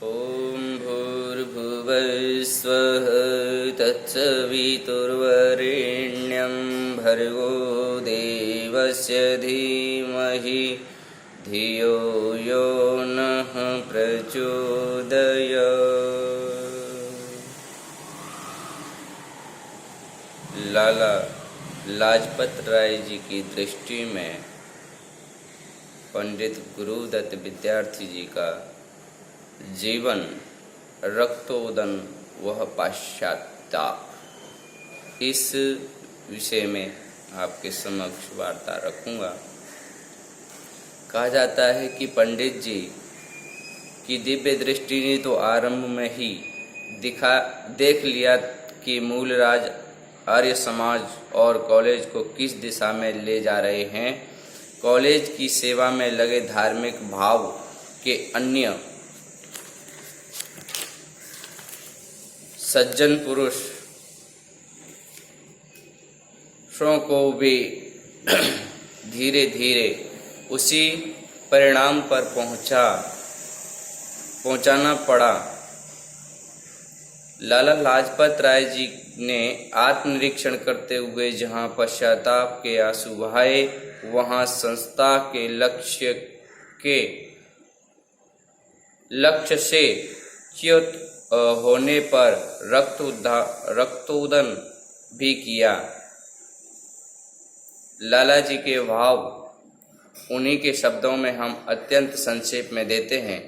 ॐ भूर्भुवस्वः तत्सवितुर्वरेण्यं भर्गो देवस्य धीमहि धियो यो नः प्रचोदयात्। लाला लाजपत राय जी की दृष्टि में पंडित गुरुदत्त विद्यार्थी जी का जीवन रक्तोदन वह पाश्चात्ताप, इस विषय में आपके समक्ष वार्ता रखूंगा। कहा जाता है कि पंडित जी की दिव्य दृष्टि ने तो आरंभ में ही देख लिया कि मूलराज आर्य समाज और कॉलेज को किस दिशा में ले जा रहे हैं। कॉलेज की सेवा में लगे धार्मिक भाव के अन्य सज्जन पुरुषों को भी धीरे धीरे उसी परिणाम पर पहुंचाना पड़ा। लाला लाजपत राय जी ने आत्मनिरीक्षण करते हुए जहां पश्चाताप के आंसू बहाए, वहां संस्था के लक्ष्य से च्युत होने पर रक्तोदन भी किया। लाला जी के भाव उन्हीं के शब्दों में हम अत्यंत संक्षेप में देते हैं।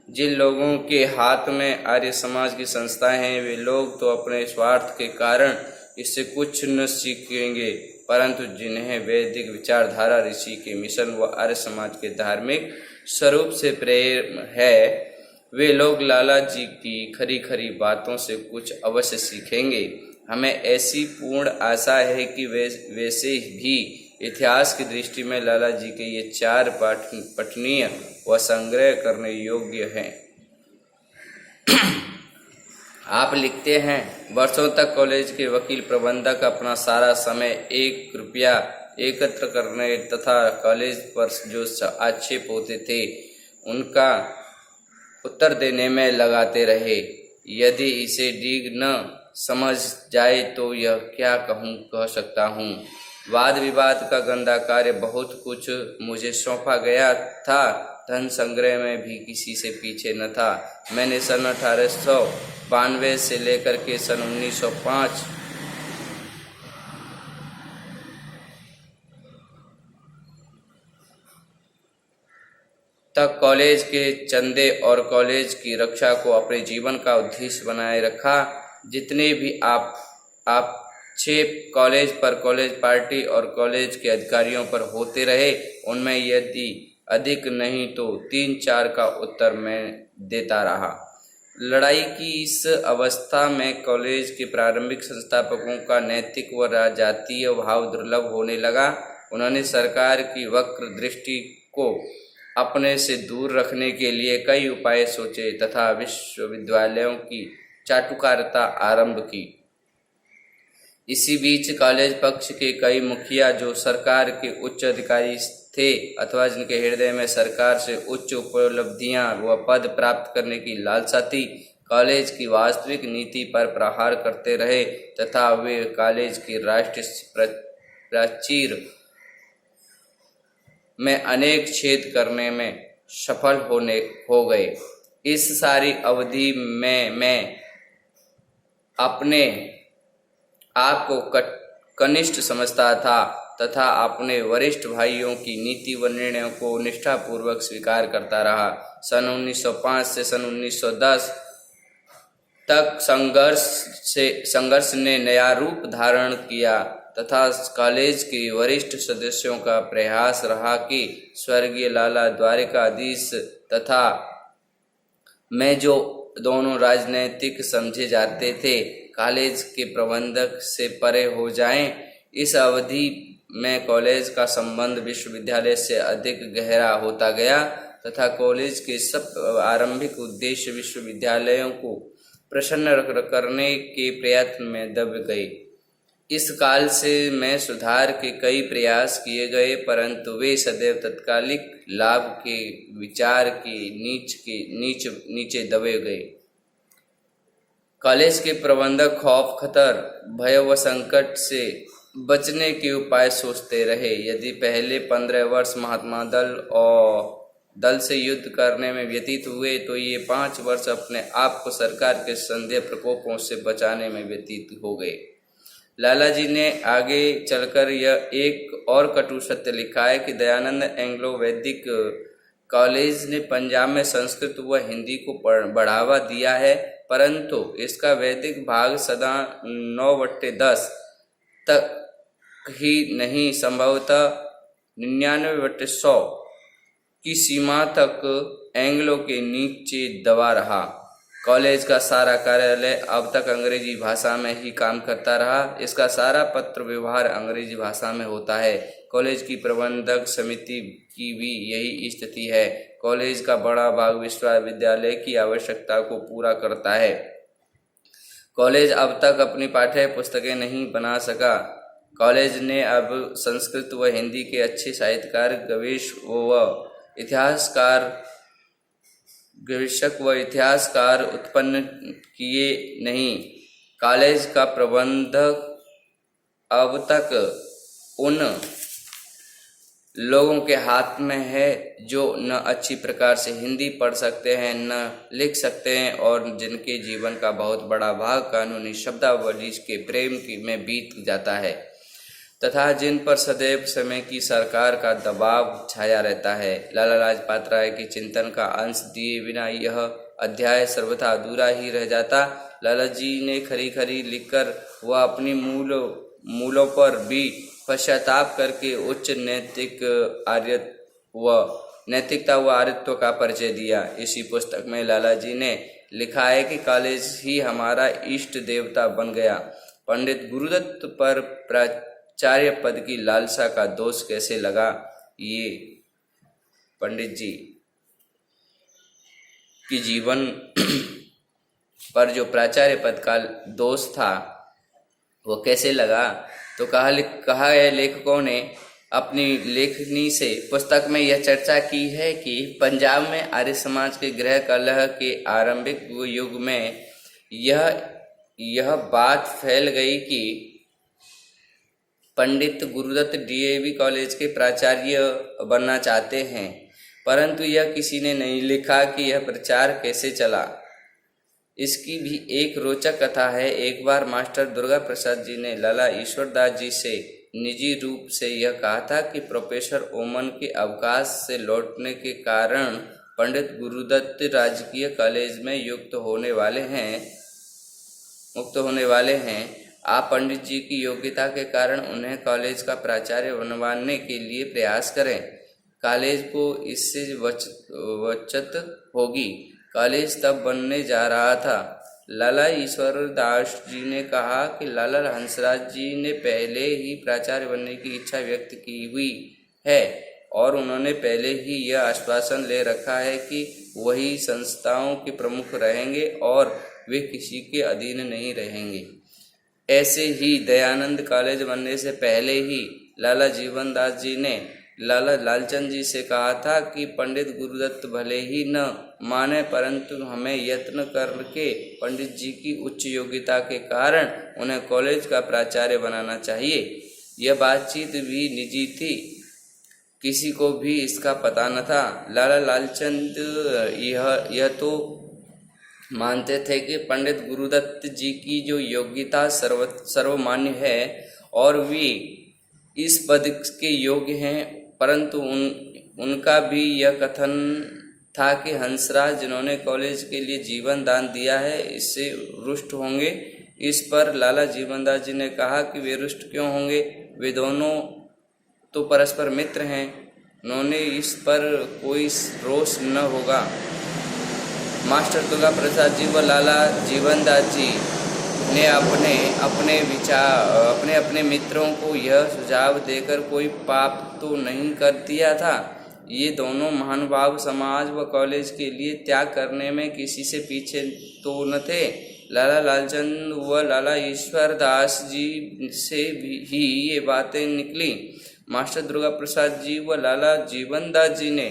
जिन लोगों के हाथ में आर्य समाज की संस्थाएं हैं, वे लोग तो अपने स्वार्थ के कारण इससे कुछ न सीखेंगे, परंतु जिन्हें वैदिक विचारधारा, ऋषि के मिशन व आर्य समाज के धार्मिक स्वरूप से प्रेम है, वे लोग लाला जी की खरी खरी बातों से कुछ अवश्य सीखेंगे। हमें ऐसी पूर्ण आशा है कि वैसे भी इतिहास की दृष्टि में लाला जी के ये 4 पठनीय व संग्रह करने योग्य हैं। आप लिखते हैं, वर्षों तक कॉलेज के वकील प्रबंधक अपना सारा समय 1 रुपया एकत्र करने तथा कॉलेज पर जो आक्षेप होते थे उनका उत्तर देने में लगाते रहे। यदि इसे ठीक न समझ जाए तो यह क्या कह सकता हूँ। वाद विवाद का गंदा कार्य बहुत कुछ मुझे सौंपा गया था। धन संग्रह में भी किसी से पीछे न था। मैंने सन 1892 से लेकर के सन 1905 तक कॉलेज के चंदे और कॉलेज की रक्षा को अपने जीवन का उद्देश्य बनाए रखा। जितने भी आक्षेप कॉलेज पर, कॉलेज पार्टी और कॉलेज के अधिकारियों पर होते रहे, उनमें यदि अधिक नहीं तो 3-4 का उत्तर मैं देता रहा। लड़ाई की इस अवस्था में कॉलेज के प्रारंभिक संस्थापकों का नैतिक व जातीय भाव दुर्लभ होने लगा। उन्होंने सरकार की वक्र दृष्टि को अपने से दूर रखने के लिए कई उपाय सोचे तथा विश्वविद्यालयों की चाटुकारिता आरंभ की। इसी बीच कॉलेज पक्ष के कई मुखिया, जो सरकार के उच्च अधिकारी थे अथवा जिनके हृदय में सरकार से उच्च उपलब्धियां व पद प्राप्त करने की लालसा थी, कॉलेज की वास्तविक नीति पर प्रहार करते रहे तथा वे कॉलेज की राष्ट्रीय प्राचीर में अनेक छेद करने में सफल हो गए। इस सारी अवधि में मैं अपने आप को कनिष्ठ समझता था तथा अपने वरिष्ठ भाइयों की नीति व निर्णयों को निष्ठापूर्वक स्वीकार करता रहा। सन 1905 से सन 1910 तक संघर्ष ने नया रूप धारण किया तथा कॉलेज के वरिष्ठ सदस्यों का प्रयास रहा कि स्वर्गीय लाला द्वारिकाधीश तथा मैं, जो दोनों राजनैतिक समझे जाते थे, कॉलेज के प्रबंधक से परे हो जाएं। इस अवधि में कॉलेज का संबंध विश्वविद्यालय से अधिक गहरा होता गया तथा कॉलेज के सब आरंभिक उद्देश्य विश्वविद्यालयों को प्रसन्न करने के प्रयत्न में दब गए। इस काल से में सुधार के कई प्रयास किए गए, परंतु वे सदैव तत्कालिक लाभ के विचार के नीचे दबे गए। कॉलेज के प्रबंधक खौफ, खतर, भय व संकट से बचने के उपाय सोचते रहे। यदि पहले 15 वर्ष महात्मा दल से युद्ध करने में व्यतीत हुए, तो ये 5 वर्ष अपने आप को सरकार के संदेह प्रकोपों से बचाने में व्यतीत हो गए। लाला जी ने आगे चलकर यह एक और कटु सत्य लिखा है कि दयानंद एंग्लो वैदिक कॉलेज ने पंजाब में संस्कृत व हिंदी को बढ़ावा दिया है, परंतु इसका वैदिक भाग सदा 9/10 तक ही नहीं, संभवतः 99/100 की सीमा तक एंग्लो के नीचे दबा रहा। कॉलेज का सारा कार्यालय अब तक अंग्रेजी भाषा में ही काम करता रहा। इसका सारा पत्र व्यवहार अंग्रेजी भाषा में होता है। कॉलेज की प्रबंधक समिति की भी यही स्थिति है। कॉलेज का बड़ा भाग विश्वविद्यालय की आवश्यकता को पूरा करता है। कॉलेज अब तक अपनी पाठ्य पुस्तकें नहीं बना सका। कॉलेज ने अब संस्कृत व हिंदी के अच्छे साहित्यकार, गवेषक व इतिहासकार उत्पन्न किए नहीं। कॉलेज का प्रबंधक अब तक उन लोगों के हाथ में है जो न अच्छी प्रकार से हिंदी पढ़ सकते हैं, न लिख सकते हैं, और जिनके जीवन का बहुत बड़ा भाग कानूनी शब्दावली के प्रेम में बीत जाता है, तथा जिन पर सदैव समय की सरकार का दबाव छाया रहता है। लाला लाजपत राय के चिंतन का अंश दिए बिना यह अध्याय सर्वथा अधूरा ही रह जाता। लाला जी ने खरी लिखकर वह अपनी मूलों पर भी पश्चाताप करके उच्च नैतिकता व आर्यत्व का परिचय दिया। इसी पुस्तक में लाला जी ने लिखा है कि कॉलेज ही हमारा इष्ट देवता बन गया। पंडित गुरुदत्त पर प्राचार्य पद की लालसा का दोष कैसे लगा? ये पंडित जी की जीवन पर जो प्राचार्य पद का दोष था वो कैसे लगा? तो कहा है, लेखकों ने अपनी लेखनी से पुस्तक में यह चर्चा की है कि पंजाब में आर्य समाज के गृह कलह के आरंभिक युग में यह बात फैल गई कि पंडित गुरुदत्त डीएवी कॉलेज के प्राचार्य बनना चाहते हैं, परंतु यह किसी ने नहीं लिखा कि यह प्रचार कैसे चला। इसकी भी एक रोचक कथा है। एक बार मास्टर दुर्गा प्रसाद जी ने लाला ईश्वरदास जी से निजी रूप से यह कहा था कि प्रोफेसर ओमन के अवकाश से लौटने के कारण पंडित गुरुदत्त राजकीय कॉलेज में मुक्त होने वाले हैं। आप पंडित जी की योग्यता के कारण उन्हें कॉलेज का प्राचार्य बनवाने के लिए प्रयास करें। कॉलेज को इससे बचत होगी। कॉलेज तब बनने जा रहा था। लाला ईश्वरदास जी ने कहा कि लाला हंसराज जी ने पहले ही प्राचार्य बनने की इच्छा व्यक्त की हुई है और उन्होंने पहले ही यह आश्वासन ले रखा है कि वही संस्थाओं के प्रमुख रहेंगे और वे किसी के अधीन नहीं रहेंगे। ऐसे ही दयानंद कॉलेज बनने से पहले ही लाला जीवनदास जी ने लाला लालचंद जी से कहा था कि पंडित गुरुदत्त भले ही न माने, परंतु हमें यत्न करके पंडित जी की उच्च योग्यता के कारण उन्हें कॉलेज का प्राचार्य बनाना चाहिए। यह बातचीत भी निजी थी, किसी को भी इसका पता न था। लाला लालचंद यह तो मानते थे कि पंडित गुरुदत्त जी की जो योग्यता सर्वमान्य है और वे इस पद के योग्य हैं, परंतु उनका भी यह कथन था कि हंसराज जिन्होंने कॉलेज के लिए जीवन दान दिया है इससे रुष्ट होंगे। इस पर लाला जीवनदास जी ने कहा कि वे रुष्ट क्यों होंगे, वे दोनों तो परस्पर मित्र हैं, उन्होंने इस पर कोई रोष न होगा। मास्टर दुर्गा प्रसाद जी व लाला जीवनदास जी ने अपने मित्रों को यह सुझाव देकर कोई पाप तो नहीं कर दिया था। ये दोनों महानुभाव समाज व कॉलेज के लिए त्याग करने में किसी से पीछे तो न थे। लाला लालचंद व लाला ईश्वर दास जी से ही ये बातें निकली। मास्टर दुर्गा प्रसाद जी व लाला जीवनदास जी ने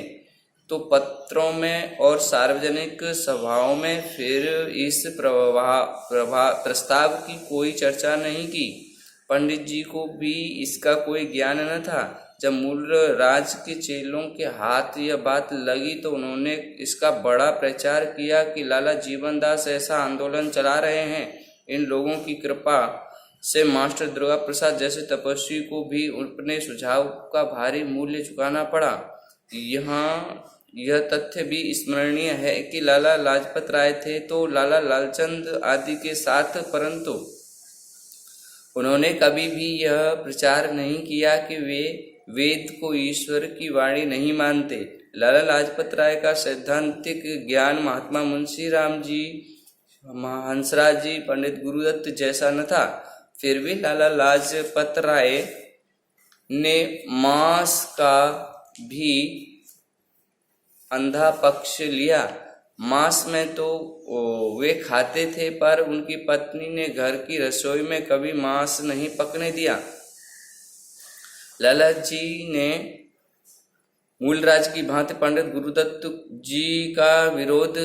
तो पत्रों में और सार्वजनिक सभाओं में फिर इस प्रस्ताव की कोई चर्चा नहीं की। पंडित जी को भी इसका कोई ज्ञान न था। जब मूल राज के चेलों के हाथ यह बात लगी तो उन्होंने इसका बड़ा प्रचार किया कि लाला जीवनदास ऐसा आंदोलन चला रहे हैं। इन लोगों की कृपा से मास्टर दुर्गा प्रसाद जैसे तपस्वी को भी अपने सुझाव का भारी मूल्य चुकाना पड़ा। यहाँ यह तथ्य भी स्मरणीय है कि लाला लाजपत राय थे तो लाला लालचंद आदि के साथ, परंतु उन्होंने कभी भी यह प्रचार नहीं किया कि वे वेद को ईश्वर की वाणी नहीं मानते। लाला लाजपत राय का सैद्धांतिक ज्ञान महात्मा मुंशी राम जी, हंसराज जी, पंडित गुरुदत्त जैसा न था। फिर भी लाला लाजपत राय ने मांस का भी अंधा पक्ष लिया। मांस में तो वे खाते थे, पर उनकी पत्नी ने घर की रसोई में कभी मांस नहीं पकने दिया। लाला जी ने मूलराज की भांति पंडित गुरुदत्त जी का विरोध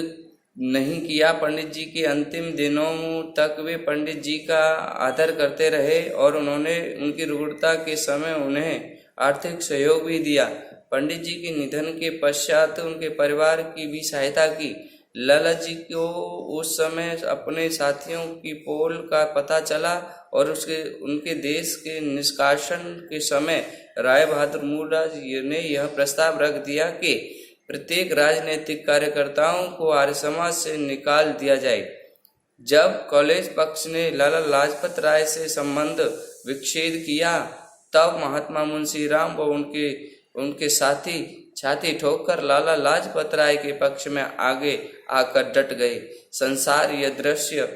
नहीं किया। पंडित जी के अंतिम दिनों तक वे पंडित जी का आदर करते रहे और उन्होंने उनकी रुग्णता के समय उन्हें आर्थिक सहयोग भी दिया। पंडित जी के निधन के पश्चात उनके परिवार की भी सहायता की। लाला जी को उस समय अपने साथियों की पोल का पता चला और उनके देश के निष्कासन के समय राय बहादुर मूलराज ने यह प्रस्ताव रख दिया कि प्रत्येक राजनीतिक कार्यकर्ताओं को आर्य समाज से निकाल दिया जाए। जब कॉलेज पक्ष ने लाला लाजपत राय से संबंध विच्छेद किया, तब महात्मा मुंशी राम व उनके साथी छाती ठोककर लाला लाजपत राय के पक्ष में आगे आकर डट गए। संसार यह दृश्य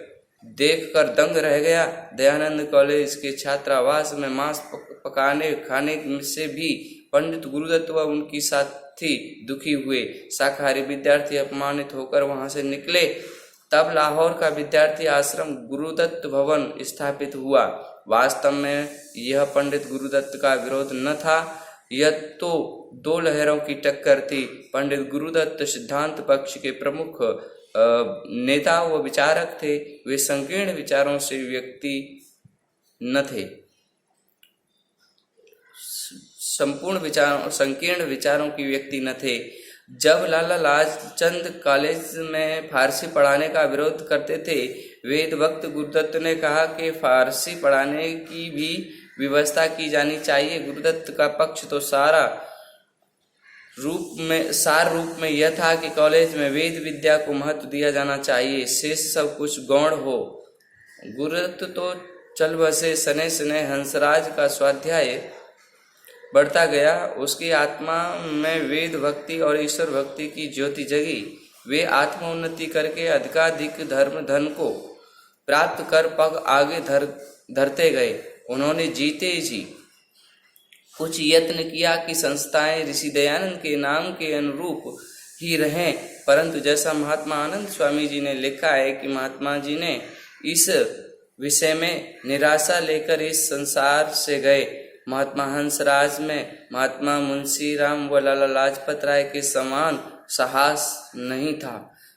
देखकर दंग रह गया। दयानंद कॉलेज के छात्रावास में मांस पकाने खाने से भी पंडित गुरुदत्त व उनकी साथी दुखी हुए। शाकाहारी विद्यार्थी अपमानित होकर वहां से निकले। तब लाहौर का विद्यार्थी आश्रम गुरुदत्त भवन स्थापित हुआ। वास्तव में यह पंडित गुरुदत्त का विरोध न था, यह तो दो लहरों की टक्कर थी। पंडित गुरुदत्त सिद्धांत पक्ष के प्रमुख नेता व विचारक थे। वे संकीर्ण विचारों से व्यक्ति न थे, संकीर्ण विचारों की व्यक्ति न थे। जब लाला लाजचंद कॉलेज में फारसी पढ़ाने का विरोध करते थे, वेद वक्त गुरुदत्त ने कहा कि फारसी पढ़ाने की भी व्यवस्था की जानी चाहिए। गुरुदत्त का पक्ष तो सार रूप में यह था कि कॉलेज में वेद विद्या को महत्व दिया जाना चाहिए, शेष सब कुछ गौण हो। गुरुदत्त तो चल बसे। सने सने हंसराज का स्वाध्याय बढ़ता गया। उसकी आत्मा में वेद भक्ति और ईश्वर भक्ति की ज्योति जगी। वे आत्मोन्नति करके अधिकाधिक धर्म धन को प्राप्त कर पग आगे धरते गए। उन्होंने जीते जी कुछ यत्न किया कि संस्थाएं ऋषि दयानंद के नाम के अनुरूप ही रहें, परंतु जैसा महात्मा आनंद स्वामी जी ने लिखा है कि महात्मा जी ने इस विषय में निराशा लेकर इस संसार से गए। महात्मा हंसराज में महात्मा मुंशी राम व लाला लाजपत राय के समान साहस नहीं था।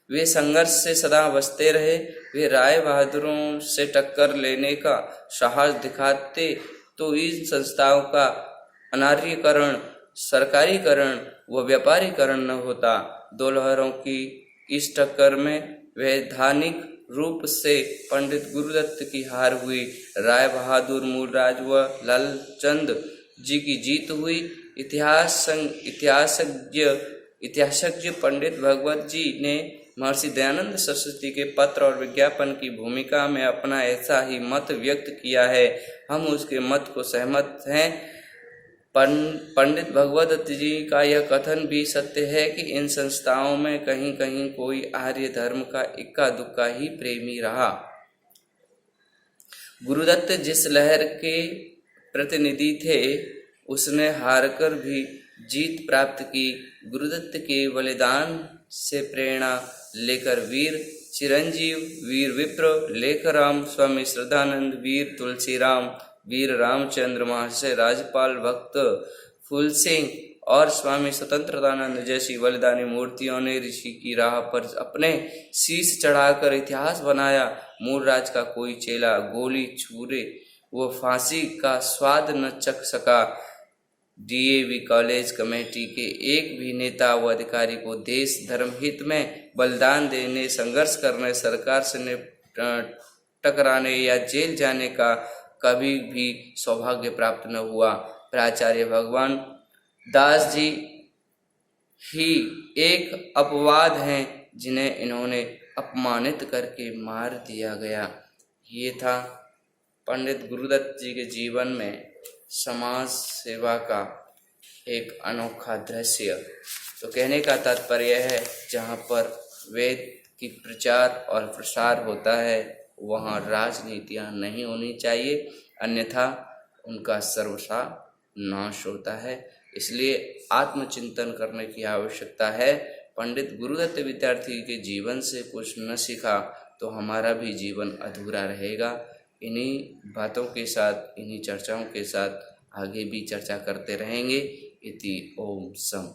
वे संघर्ष से सदा बचते रहे। वे राय बहादुरों से टक्कर लेने का साहस दिखाते तो इन संस्थाओं का अनार्यकरण, सरकारीकरण व व्यापारीकरण न होता। दो लहरों की इस टक्कर में वैधानिक रूप से पंडित गुरुदत्त की हार हुई। राय बहादुर मूलराज व लालचंद जी की जीत हुई। इतिहासज्ञ पंडित भगवत जी ने महर्षि दयानंद सरस्वती के पत्र और विज्ञापन की भूमिका में अपना ऐसा ही मत व्यक्त किया है। हम उसके मत को सहमत हैं। पंडित भगवत जी का यह कथन भी सत्य है कि इन संस्थाओं में कहीं कहीं कोई आर्य धर्म का इक्का दुक्का ही प्रेमी रहा। गुरुदत्त जिस लहर के प्रतिनिधि थे, उसने हारकर भी जीत प्राप्त की। गुरुदत्त के बलिदान से प्रेरणा लेकर वीर चिरंजीव, वीर विप्र, लेखराम, स्वामी श्रद्धानंद, वीर तुलसीराम, वीर रामचंद्र महाशय, राज्यपाल भक्त फूल सिंह और स्वामी स्वतंत्रतानंद जैसी बलिदानी मूर्तियों ने ऋषि की राह पर अपने शीश चढ़ाकर इतिहास बनाया। मूलराज का कोई चेला गोली छुरे वो फांसी का स्वाद न चख सका। डीएवी कॉलेज कमेटी के एक भी नेता व अधिकारी को देश धर्म हित में बलिदान देने, संघर्ष करने, सरकार से टकराने या जेल जाने का कभी भी सौभाग्य प्राप्त न हुआ। प्राचार्य भगवान दास जी ही एक अपवाद हैं जिन्हें इन्होंने अपमानित करके मार दिया गया। ये था पंडित गुरुदत्त जी के जीवन में समाज सेवा का एक अनोखा दृश्य। तो कहने का तात्पर्य है, जहाँ पर वेद की प्रचार और प्रसार होता है वहाँ राजनीतियाँ नहीं होनी चाहिए, अन्यथा उनका सर्वथा नाश होता है। इसलिए आत्मचिंतन करने की आवश्यकता है। पंडित गुरुदत्त विद्यार्थी के जीवन से कुछ न सीखा तो हमारा भी जीवन अधूरा रहेगा। इन्हीं बातों के साथ, इन्हीं चर्चाओं के साथ आगे भी चर्चा करते रहेंगे। इति ओम सम।